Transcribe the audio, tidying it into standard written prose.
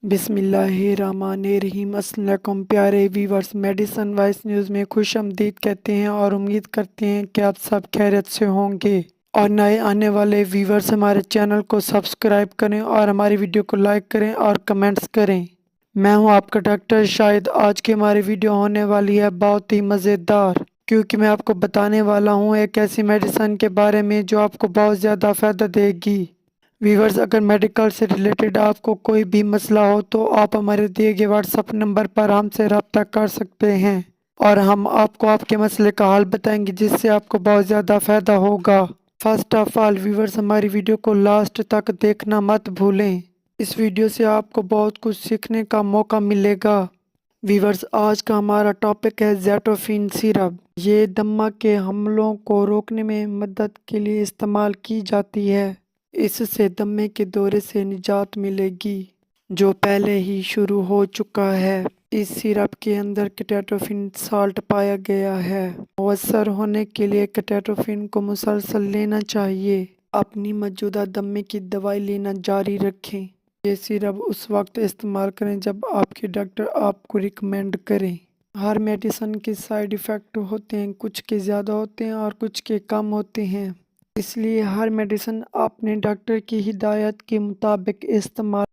بسم اللہ الرحمن الرحیم۔ السلام علیکم پیارے ویورز، میڈیسن وائس نیوز میں خوش آمدید کہتے ہیں اور امید کرتے ہیں کہ آپ سب خیریت سے ہوں گے۔ اور نئے آنے والے ویورز ہمارے چینل کو سبسکرائب کریں اور ہماری ویڈیو کو لائک کریں اور کمنٹس کریں۔ میں ہوں آپ کا ڈاکٹر شاہد۔ آج کی ہماری ویڈیو ہونے والی ہے بہت ہی مزیدار، کیونکہ میں آپ کو بتانے والا ہوں ایک ایسی میڈیسن کے بارے میں جو آپ کو بہت زیادہ فائدہ دے گی۔ ویورز، اگر میڈیکل سے ریلیٹڈ آپ کو کوئی بھی مسئلہ ہو تو آپ ہمارے دیے گئے واٹس ایپ نمبر پر ہم سے رابطہ کر سکتے ہیں اور ہم آپ کو آپ کے مسئلے کا حل بتائیں گے، جس سے آپ کو بہت زیادہ فائدہ ہوگا۔ فرسٹ آف آل ویورز، ہماری ویڈیو کو لاسٹ تک دیکھنا مت بھولیں۔ اس ویڈیو سے آپ کو بہت کچھ سیکھنے کا موقع ملے گا۔ ویورز، آج کا ہمارا ٹاپک ہے زیٹوفین سیرپ۔ یہ دمہ کے حملوں کو روکنے میں مدد کے لیے استعمال کی جاتی ہے۔ اس سے دمے کے دورے سے نجات ملے گی جو پہلے ہی شروع ہو چکا ہے۔ اس سیرپ کے اندر کیٹاٹوفین سالٹ پایا گیا ہے۔ مؤثر ہونے کے لیے کیٹاٹوفین کو مسلسل لینا چاہیے۔ اپنی موجودہ دمے کی دوائی لینا جاری رکھیں۔ یہ سیرپ اس وقت استعمال کریں جب آپ کے ڈاکٹر آپ کو ریکمینڈ کریں۔ ہر میڈیسن کے سائیڈ ایفیکٹ ہوتے ہیں، کچھ کے زیادہ ہوتے ہیں اور کچھ کے کم ہوتے ہیں، اس لیے ہر میڈیسن اپنے ڈاکٹر کی ہدایت کے مطابق استعمال